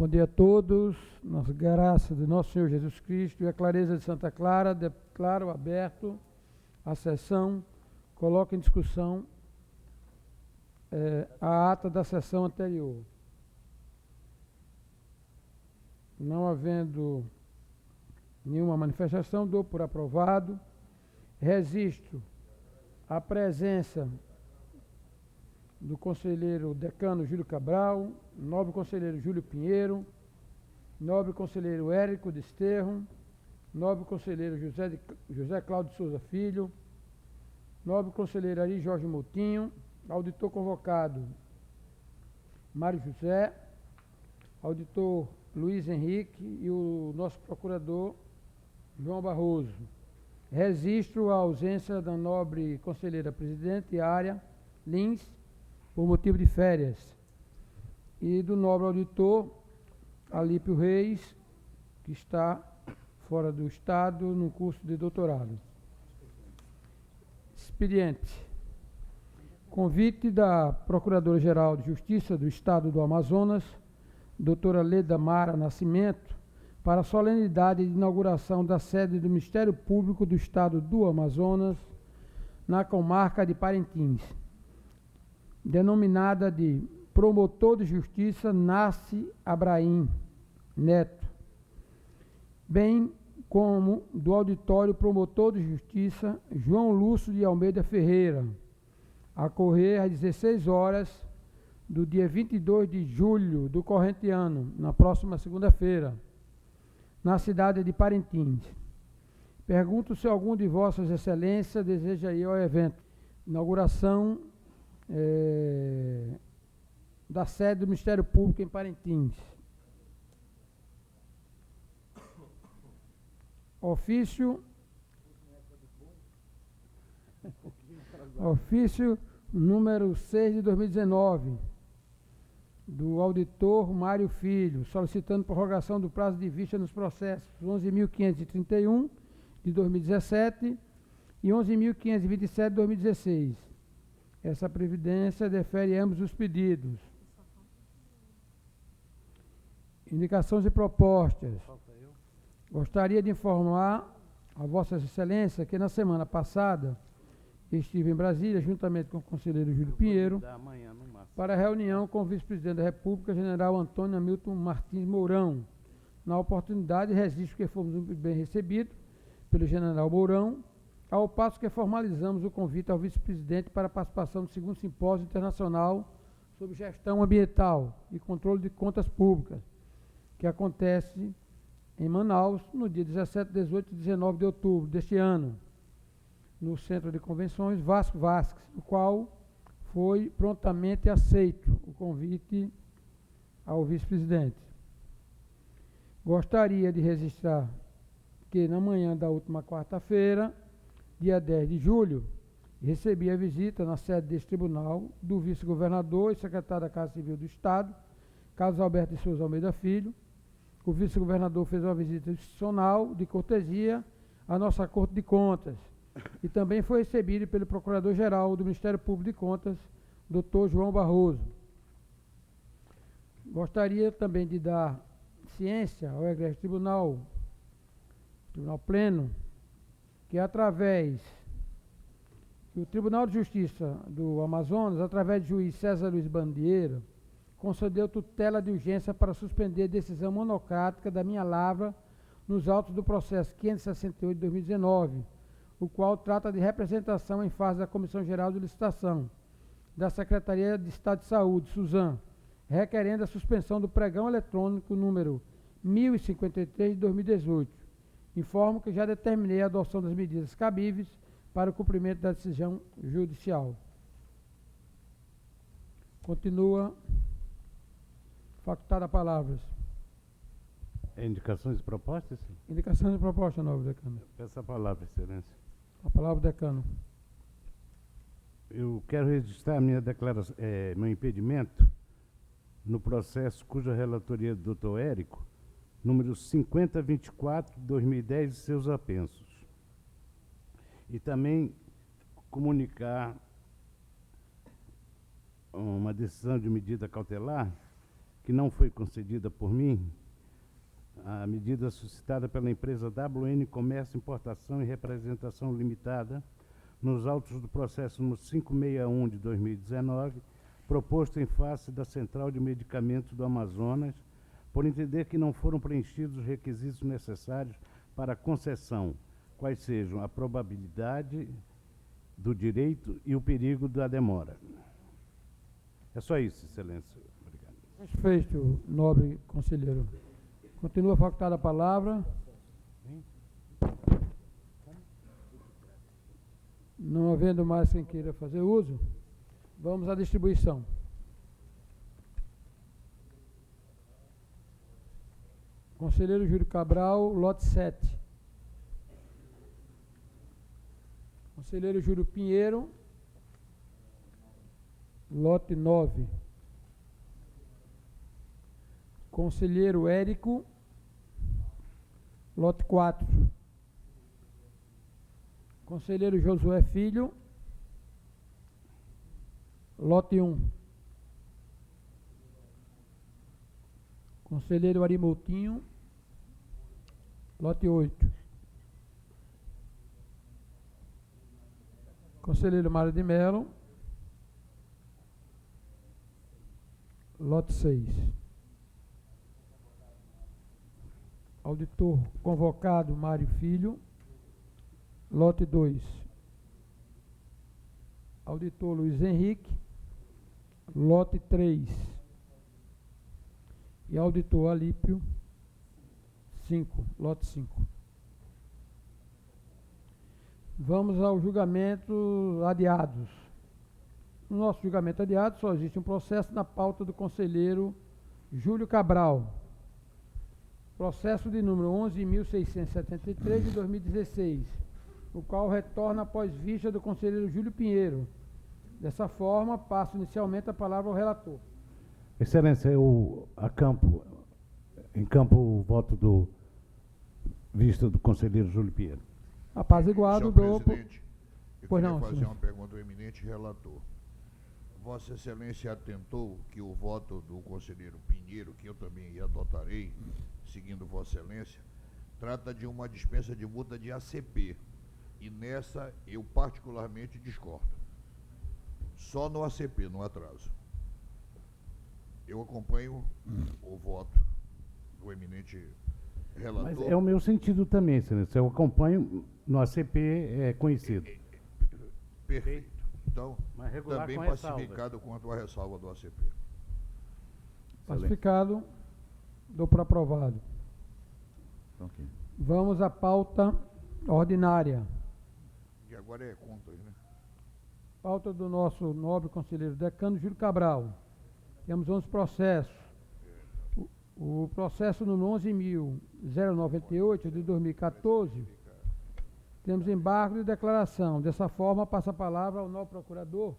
dia a todos. Na graça de nosso Senhor Jesus Cristo e a clareza de Santa Clara, declaro aberto a sessão. Coloco em discussão a ata da sessão anterior. Não havendo nenhuma manifestação, dou por aprovado. Registro a presença do conselheiro decano Júlio Cabral, nobre conselheiro Júlio Pinheiro, nobre conselheiro Érico Desterro, nobre conselheiro José Cláudio Souza Filho, nobre conselheiro Ari Jorge Moutinho, auditor convocado Mário José, auditor Luiz Henrique e o nosso procurador João Barroso. Registro a ausência da nobre conselheira presidente Área Lins, por motivo de férias, e do nobre auditor Alípio Reis, que está fora do estado no curso de doutorado. Expediente. Convite da Procuradora-Geral de Justiça do Estado do Amazonas, doutora Leda Mara Nascimento, para a solenidade de inauguração da sede do Ministério Público do Estado do Amazonas, na comarca de Parintins, denominada de Promotor de Justiça Nasce Abraim Neto, bem como do Auditório Promotor de Justiça João Lúcio de Almeida Ferreira, a ocorrer às 16 horas do dia 22 de julho do corrente ano, na próxima segunda-feira, na cidade de Parintins. Pergunto se algum de vossas excelências deseja ir ao evento. Inauguração da sede do Ministério Público em Parintins. Ofício número 6 de 2019, do auditor Mário Filho, solicitando prorrogação do prazo de vista nos processos 11.531 de 2017 e 11.527 de 2016. Essa previdência defere ambos os pedidos. Indicações e propostas. Gostaria de informar a Vossas Excelências que na semana passada estive em Brasília, juntamente com o conselheiro Júlio Pinheiro, para a reunião com o vice-presidente da República, general Antônio Hamilton Martins Mourão. Na oportunidade, registro que fomos muito bem recebidos pelo general Mourão, ao passo que formalizamos o convite ao vice-presidente para a participação do segundo simpósio internacional sobre gestão ambiental e controle de contas públicas, que acontece em Manaus, no dia 17, 18 e 19 de outubro deste ano, no Centro de Convenções Vasco Vasques, no qual foi prontamente aceito o convite ao vice-presidente. Gostaria de registrar que na manhã da última quarta-feira, dia 10 de julho, recebi a visita na sede deste tribunal do vice-governador e secretário da Casa Civil do Estado, Carlos Alberto de Souza Almeida Filho. O vice-governador fez uma visita institucional de cortesia à nossa Corte de Contas e também foi recebido pelo Procurador-Geral do Ministério Público de Contas, Dr. João Barroso. Gostaria também de dar ciência ao egresso Tribunal Pleno, que através do Tribunal de Justiça do Amazonas, através do juiz César Luiz Bandeira, concedeu tutela de urgência para suspender a decisão monocrática da minha lavra nos autos do processo 568 de 2019, o qual trata de representação em face da Comissão Geral de Licitação da Secretaria de Estado de Saúde, SUSAM, requerendo a suspensão do pregão eletrônico número 1053 de 2018. Informo que já determinei a adoção das medidas cabíveis para o cumprimento da decisão judicial. Continua facultada a palavras. Indicações e propostas? Indicações e propostas, nobre decano. Peço a palavra, excelência. A palavra, decano. Eu quero registrar minha declaração, meu impedimento no processo cuja relatoria do Dr. Érico, número 5024, 2010, e seus apensos. E também comunicar uma decisão de medida cautelar que não foi concedida por mim, a medida suscitada pela empresa WN Comércio, Importação e Representação Limitada, nos autos do processo número 561 de 2019, proposto em face da Central de Medicamentos do Amazonas, por entender que não foram preenchidos os requisitos necessários para a concessão, quais sejam a probabilidade do direito e o perigo da demora. É só isso, Excelência. Obrigado. Satisfeito, nobre conselheiro. Continua facultada a palavra. Não havendo mais quem queira fazer uso, vamos à distribuição. Conselheiro Júlio Cabral, lote 7. Conselheiro Júlio Pinheiro, lote 9. Conselheiro Érico, lote 4. Conselheiro Josué Filho, lote 1. Conselheiro Ari Moutinho, lote 8. Conselheiro Mário de Mello, lote 6. Auditor convocado Mário Filho, lote 2. Auditor Luiz Henrique, lote 3. E auditor Alípio, 5, lote 5. Vamos ao julgamento adiados. No nosso julgamento adiado só existe um processo na pauta do conselheiro Júlio Cabral. Processo de número 11.673 de 2016, o qual retorna após vista do conselheiro Júlio Pinheiro. Dessa forma, passo inicialmente a palavra ao relator. Excelência, eu encampo o voto do vista do conselheiro Júlio Pinheiro. Apaziguado do... Presidente, eu Pois queria não, fazer senhor. uma pergunta ao eminente relator. Vossa Excelência atentou que o voto do conselheiro Pinheiro, que eu também adotarei, seguindo Vossa Excelência, trata de uma dispensa de multa de ACP. E nessa eu particularmente discordo. Só no ACP, no atraso. Eu acompanho o voto do eminente relator. Mas é o meu sentido também, Excelência. Eu acompanho no ACP, é conhecido. Perfeito. Então, Mas regular também com ressalva. pacificado quanto à ressalva do ACP. Pacificado, dou por aprovado. Okay. Vamos à pauta ordinária. E agora é contra, né? Pauta do nosso nobre conselheiro decano Júlio Cabral. Temos 11 processos. O processo número 11.098 de 2014, temos embargo de declaração. Dessa forma, passa a palavra ao novo procurador,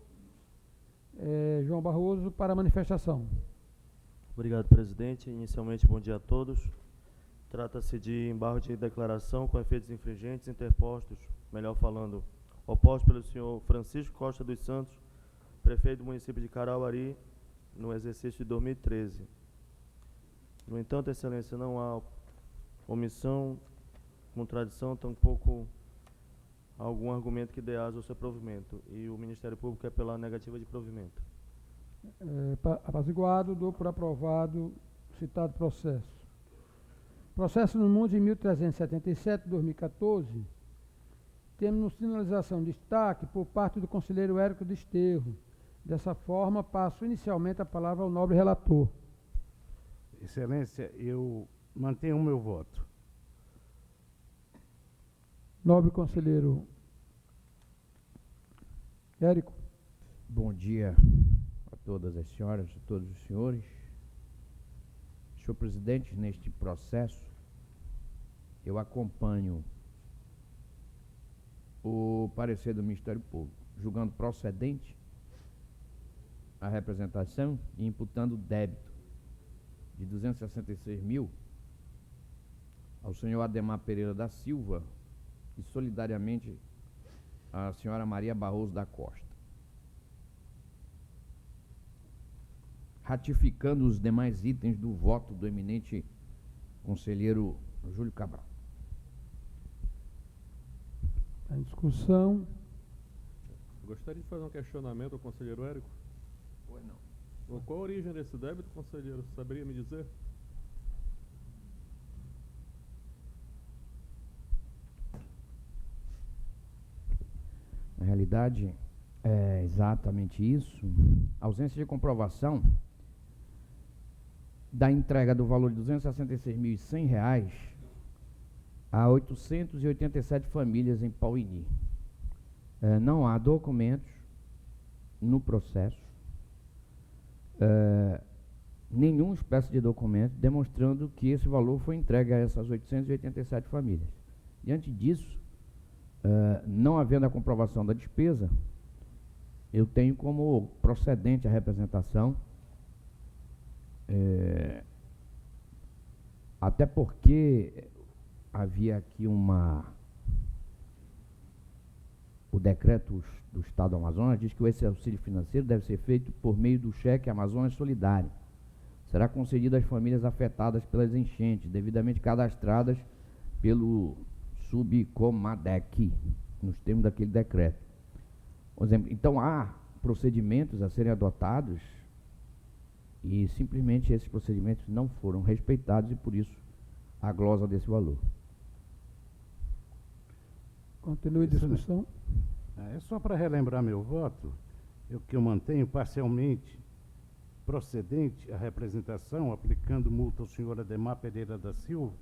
João Barroso, para a manifestação. Obrigado, presidente. Inicialmente, bom dia a todos. Trata-se de embargo de declaração com efeitos infringentes interpostos, melhor falando, oposto pelo senhor Francisco Costa dos Santos, prefeito do município de Carauari, no exercício de 2013. No entanto, Excelência, não há omissão, contradição, tampouco algum argumento que dê asa ao seu provimento. E o Ministério Público é pela negativa de provimento. Apaziguado, dou por aprovado o citado processo. Processo número 11.377 de 2014, temos sinalização de destaque por parte do conselheiro Érico Desterro. Dessa forma, passo inicialmente a palavra ao nobre relator. Excelência, eu mantenho o meu voto. Nobre conselheiro Érico. Bom dia a todas as senhoras e todos os senhores. Senhor presidente, neste processo, eu acompanho o parecer do Ministério Público, julgando procedente a representação e imputando débito de 266 mil ao senhor Ademar Pereira da Silva e solidariamente à senhora Maria Barroso da Costa. ratificando os demais itens do voto do eminente conselheiro Júlio Cabral. Está em discussão. Gostaria de fazer um questionamento ao conselheiro Érico. Pois não. Qual a origem desse débito, conselheiro? Saberia me dizer? Na realidade, é exatamente isso. Ausência de comprovação da entrega do valor de R$ 266.100 a 887 famílias em Pauini. Não há documentos no processo, nenhuma espécie de documento demonstrando que esse valor foi entregue a essas 887 famílias. Diante disso, não havendo a comprovação da despesa, eu tenho como procedente a representação, até porque havia aqui o decreto do Estado do Amazonas diz que esse auxílio financeiro deve ser feito por meio do cheque Amazonas Solidário. Será concedido às famílias afetadas pelas enchentes, devidamente cadastradas pelo Subcomadec, nos termos daquele decreto. Por exemplo, então, há procedimentos a serem adotados e simplesmente esses procedimentos não foram respeitados e, por isso, a glosa desse valor. Continue a discussão. É só para relembrar meu voto, que eu mantenho parcialmente procedente a representação, aplicando multa ao senhor Ademar Pereira da Silva,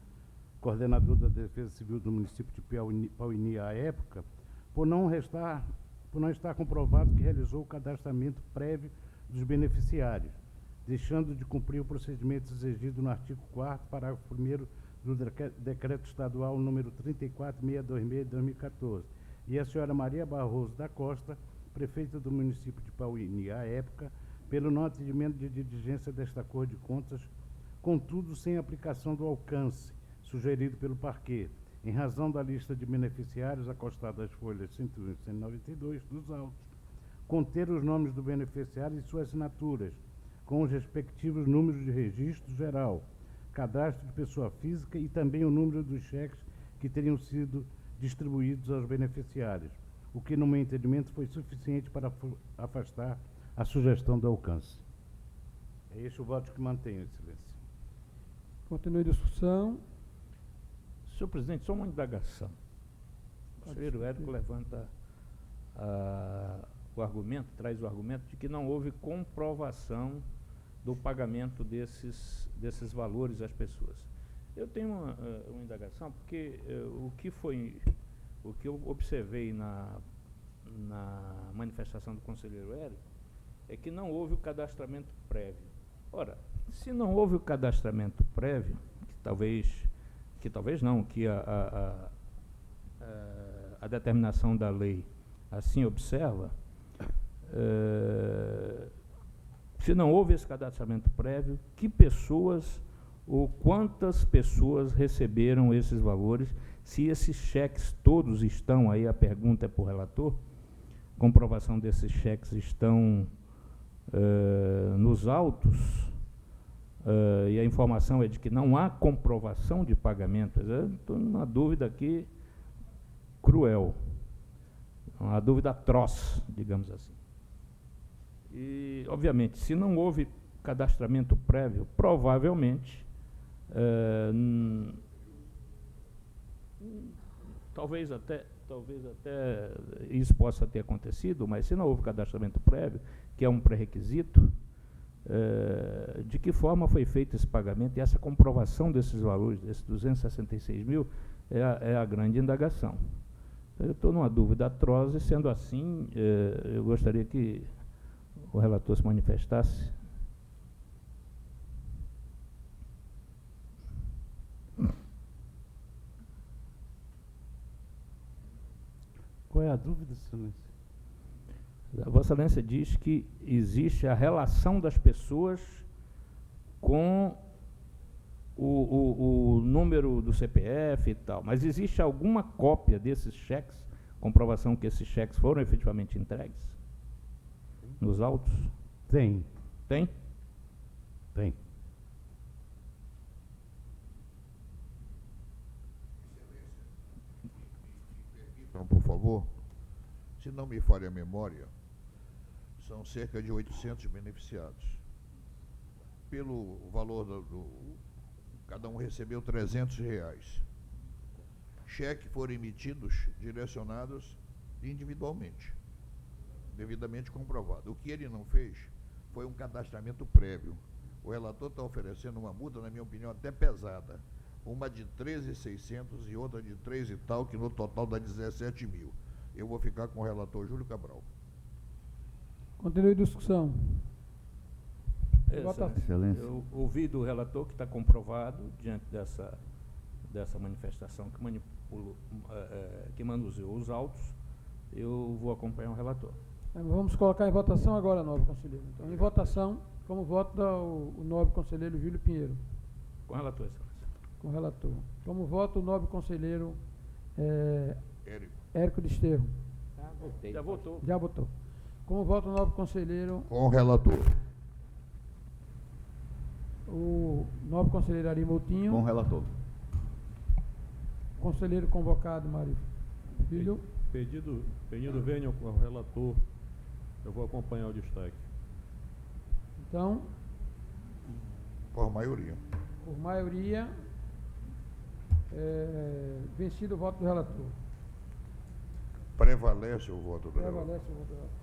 coordenador da Defesa Civil do município de Pauini à época, por não estar comprovado que realizou o cadastramento prévio dos beneficiários, deixando de cumprir o procedimento exigido no artigo 4º, parágrafo 1º do Decreto Estadual número 34626 de 2014, e a senhora Maria Barroso da Costa, prefeita do município de Pauini à época, pelo não atendimento de diligência desta Cor de Contas, contudo sem aplicação do alcance sugerido pelo parquê, em razão da lista de beneficiários acostada às folhas 101 e 192 dos autos, conter os nomes do beneficiário e suas assinaturas, com os respectivos números de registro geral, cadastro de pessoa física e também o número dos cheques que teriam sido distribuídos aos beneficiários, o que, no meu entendimento, foi suficiente para afastar a sugestão do alcance. É este o voto que mantenho, Excelência. Continue a discussão. Senhor presidente, só uma indagação. O conselheiro Érico levanta o argumento, traz o argumento de que não houve comprovação do pagamento desses valores às pessoas. Eu tenho uma indagação, porque o que eu observei na manifestação do conselheiro Érico é que não houve o cadastramento prévio. Ora, se não houve o cadastramento prévio, que a determinação da lei assim observa, se não houve esse cadastramento prévio, que pessoas ou quantas pessoas receberam esses valores, se esses cheques todos estão, aí a pergunta é para o relator, comprovação desses cheques estão nos autos, e a informação é de que não há comprovação de pagamento. Estou numa dúvida aqui cruel, uma dúvida atroz, digamos assim. E, obviamente, se não houve cadastramento prévio, provavelmente, talvez até isso possa ter acontecido, mas se não houve cadastramento prévio, que é um pré-requisito, de que forma foi feito esse pagamento e essa comprovação desses valores, desses 266 mil, é a grande indagação. Eu estou numa dúvida atroz e, sendo assim, eu gostaria que o relator se manifestasse. Qual é a dúvida, Excelência? Vossa Excelência diz que existe a relação das pessoas com o número do CPF e tal, mas existe alguma cópia desses cheques, comprovação que esses cheques foram efetivamente entregues nos autos? Tem. Tem? Tem. Então, por favor, se não me falha a memória, são cerca de 800 beneficiados. Pelo valor cada um recebeu R$ 300. Cheques foram emitidos, direcionados individualmente, devidamente comprovado. O que ele não fez foi um cadastramento prévio. O relator está oferecendo uma multa, na minha opinião, até pesada. Uma de 13.600 e outra de 3 e tal, que no total dá 17 mil. Eu vou ficar com o relator Júlio Cabral. Continue a discussão. Votação. Excelência. Eu ouvi do relator que está comprovado, diante dessa manifestação que manipulou, que manuseou os autos, eu vou acompanhar o relator. Vamos colocar em votação agora, nobre conselheiro. Então, em votação, como vota o nobre conselheiro Júlio Pinheiro? Com o relator, excelência. Com o relator. Como vota o nobre conselheiro Érico. Érico Desterro? Já votou. Já votou. Como vota o nobre conselheiro, Com o relator. o nobre conselheiro Ari Moutinho? Com o relator. Conselheiro convocado, Mário Filho? Pedido venha ao relator. Eu vou acompanhar o destaque. Então, Por maioria. por maioria, vencido o voto do relator. Prevalece o voto do relator. Prevalece o voto do relator.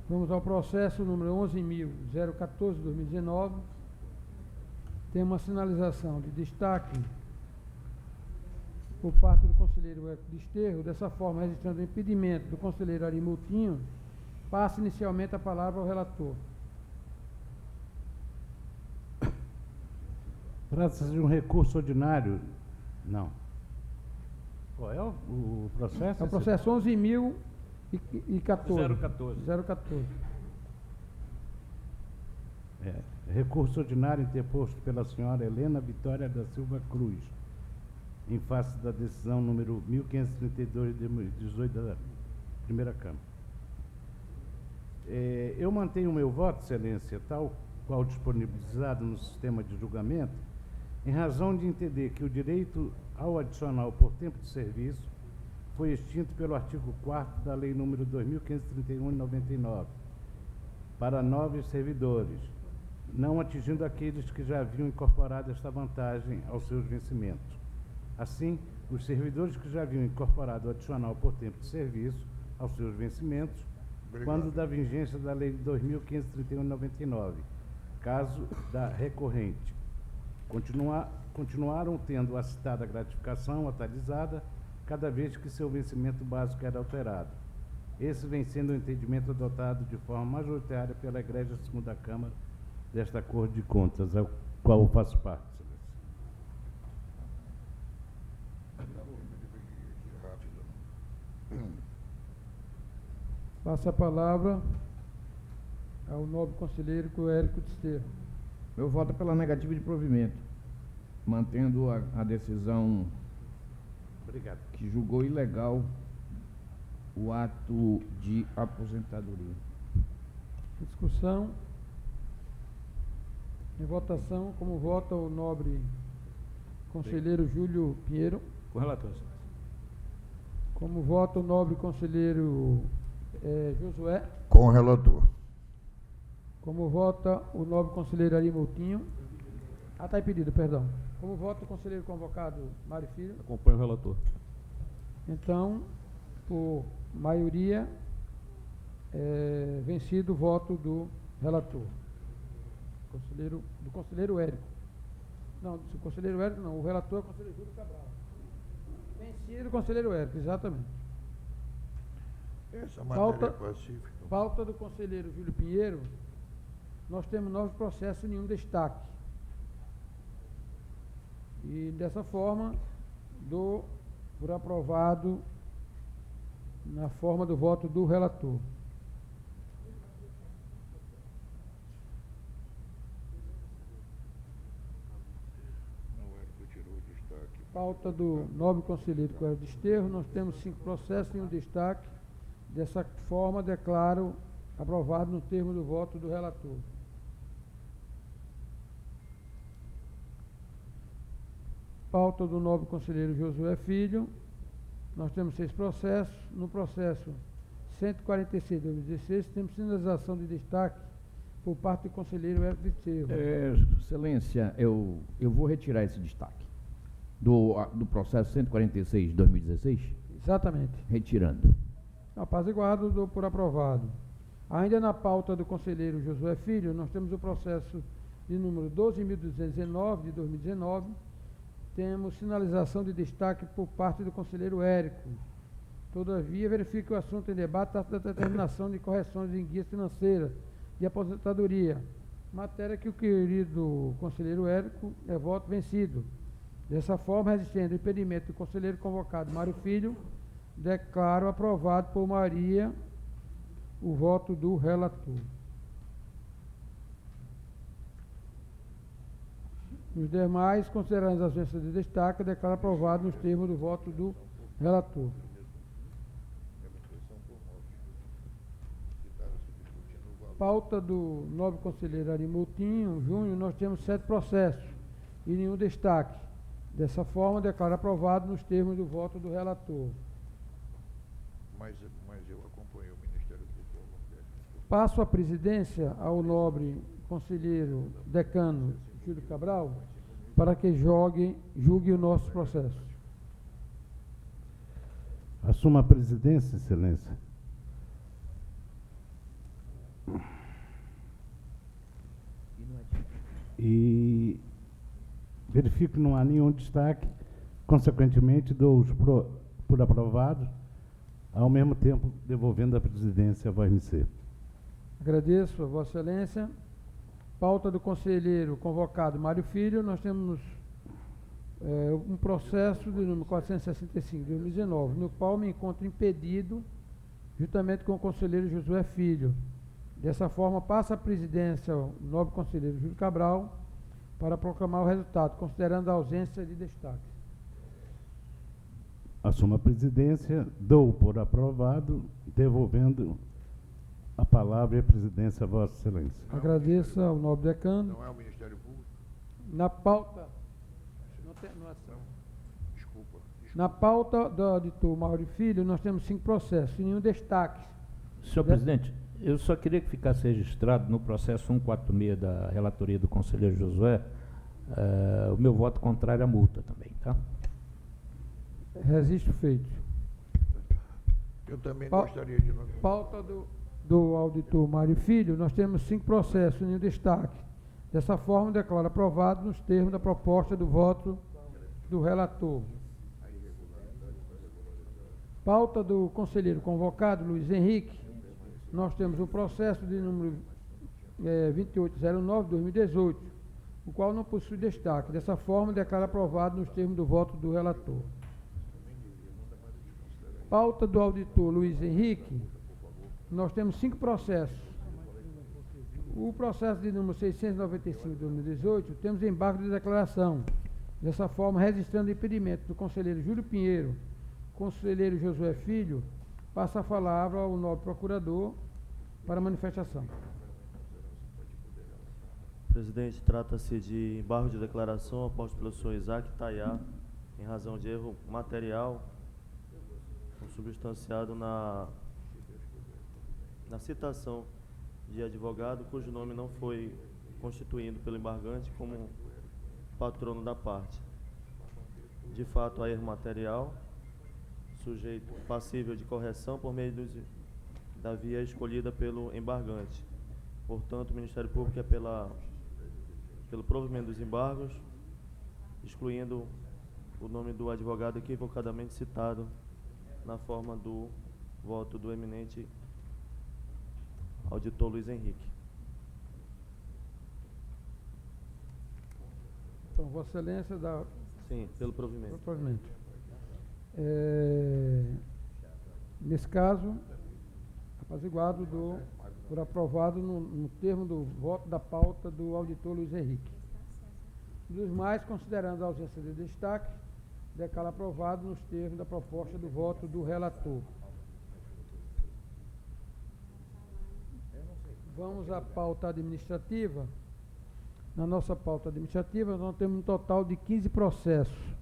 Vamos ao processo número 11.014/2019. Tem uma sinalização de destaque por parte do conselheiro Érico Desterro. Dessa forma, registrando o impedimento do conselheiro Ari Moutinho, passa inicialmente a palavra ao relator. Trata-se de um recurso ordinário? Não. Qual é o processo? É o processo 11.014. 014. 014. Recurso ordinário interposto pela senhora Helena Vitória da Silva Cruz, em face da decisão número 1532 de 2018 da Primeira Câmara. Eu mantenho o meu voto, excelência, tal qual disponibilizado no sistema de julgamento, em razão de entender que o direito ao adicional por tempo de serviço foi extinto pelo artigo 4º da Lei número 2.531 de 99, para novos servidores, não atingindo aqueles que já haviam incorporado esta vantagem aos seus vencimentos. Assim, os servidores que já haviam incorporado o adicional por tempo de serviço aos seus vencimentos, quando da vigência da Lei 2.531 de 99, caso da recorrente, continuaram tendo a citada gratificação atualizada cada vez que seu vencimento básico era alterado. Esse vem sendo o entendimento adotado de forma majoritária pela Egrégia Segunda Câmara desta Corte de Contas, ao qual eu faço parte. Passa a palavra ao nobre conselheiro Érico Desterro. Meu voto é pela negativa de provimento, mantendo a decisão Obrigado. que julgou ilegal o ato de aposentadoria. Discussão. Em votação, como vota o nobre conselheiro Júlio Pinheiro? Com o relator, excelência. Como vota o nobre conselheiro Josué? Com o relator. Como vota o nobre conselheiro Ari Moutinho? Está impedido, perdão. Como vota o conselheiro convocado Mário Filho? Acompanho o relator. Então, por maioria, vencido o voto do relator. Do conselheiro Érico. Não, do conselheiro Érico não, o relator é o conselheiro Júlio Cabral. Vencido o conselheiro Érico, exatamente. Essa matéria Pauta- é pacífica. Pauta do conselheiro Júlio Pinheiro, nós temos 9 processos e nenhum destaque. E dessa forma, dou por aprovado na forma do voto do relator. Pauta do nobre conselheiro Coelho Desterro, nós temos 5 processos e um destaque. Dessa forma, declaro aprovado no termo do voto do relator. Pauta do nobre conselheiro Josué Filho. Nós temos 6 processos. No processo 146 de 2016, temos sinalização de destaque por parte do conselheiro Érico Bezerra. Excelência, eu vou retirar esse destaque do processo 146 de 2016, Exatamente. retirando. Apaziguado, dou por aprovado. Ainda na pauta do conselheiro Josué Filho, nós temos o processo de número 12.219 de 2019. Temos sinalização de destaque por parte do conselheiro Érico. Todavia, verifique o assunto em debate da determinação de correções em guias financeiras de aposentadoria. Matéria que o querido conselheiro Érico é voto vencido. Dessa forma, resistendo o impedimento do conselheiro convocado Mário Filho, declaro aprovado por maioria o voto do relator. Os demais, considerando as ausências de destaque, declaro aprovado nos termos do voto do relator. Pauta do nobre conselheiro Ari Moutinho Júnior, nós temos 7 processos e nenhum destaque. Dessa forma, declaro aprovado nos termos do voto do relator. Mas eu acompanhei o Ministério Público. Passo a presidência ao nobre conselheiro decano Júlio Cabral para que julgue o nosso processo. Assuma a presidência, Excelência. E verifico que não há nenhum destaque, consequentemente dou-os por aprovados, ao mesmo tempo devolvendo a presidência a voz-me. Agradeço a Vossa Excelência. Pauta do conselheiro convocado Mário Filho, nós temos um processo de número 465 de 2019, no qual me encontro impedido, juntamente com o conselheiro Josué Filho. Dessa forma, passa a presidência ao nobre conselheiro Júlio Cabral para proclamar o resultado, considerando a ausência de destaque. Assuma a presidência, dou por aprovado, devolvendo a palavra e a presidência a Vossa Excelência. Agradeço ao nobre decano. Não é o Ministério Público? Na pauta... Desculpa. Na pauta do auditor Mário Filho, nós temos 5 processos e nenhum destaque. Senhor presidente, eu só queria que ficasse registrado no processo 146 da relatoria do conselheiro Josué, o meu voto contrário à multa também, tá? Registro feito. Eu também Pa- gostaria de... Pauta do auditor Mário Filho, nós temos 5 processos e nenhum destaque. Dessa forma, declaro aprovado nos termos da proposta do voto do relator. Pauta do conselheiro convocado, Luiz Henrique, nós temos o processo de número 2809 de 2018, o qual não possui destaque. Dessa forma, declaro aprovado nos termos do voto do relator. Pauta do auditor Luiz Henrique, nós temos 5 processos. O processo de número 695 de 2018, temos embargo de declaração. Dessa forma, registrando o impedimento do conselheiro Júlio Pinheiro, conselheiro Josué Filho, passa a palavra ao nobre procurador para manifestação. Presidente, trata-se de embargo de declaração aposto pelo senhor Isaac Tayá, em razão de erro material, consubstanciado na citação de advogado cujo nome não foi constituído pelo embargante como patrono da parte. De fato, há erro material, sujeito passível de correção por meio da via escolhida pelo embargante. Portanto, o Ministério Público é pelo provimento dos embargos, excluindo o nome do advogado equivocadamente citado na forma do voto do eminente auditor Luiz Henrique. Então, Vossa Excelência dá Sim, pelo provimento. o provimento. Nesse caso, apaziguado por aprovado no termo do voto da pauta do auditor Luiz Henrique. Dos mais, considerando a ausência de destaque, declaro aprovado nos termos da proposta do voto do relator. Vamos à pauta administrativa. Na nossa pauta administrativa, nós temos um total de 15 processos,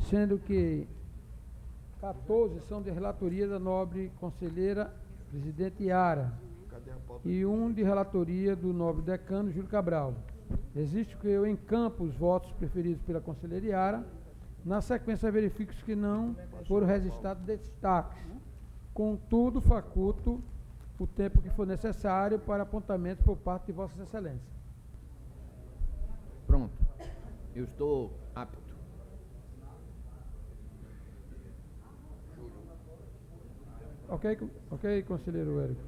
sendo que 14 são de relatoria da nobre conselheira presidente Yara Cadê a pauta? e um de relatoria do nobre decano Júlio Cabral. Existe que eu encampo os votos preferidos pela conselheira Yara. Na sequência, verifico os que não foram registrados destaques. Contudo, faculto o tempo que for necessário para apontamento por parte de Vossa Excelência. Pronto. Eu estou apto. Ok, conselheiro Érico?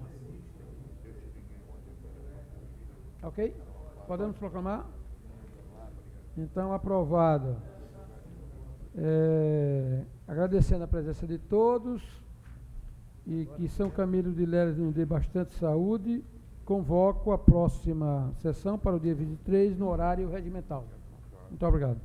Ok? Podemos proclamar? Então, aprovada. Agradecendo a presença de todos e que São Camilo de Léles nos dê bastante saúde, convoco a próxima sessão para o dia 23, no horário regimental. Muito obrigado.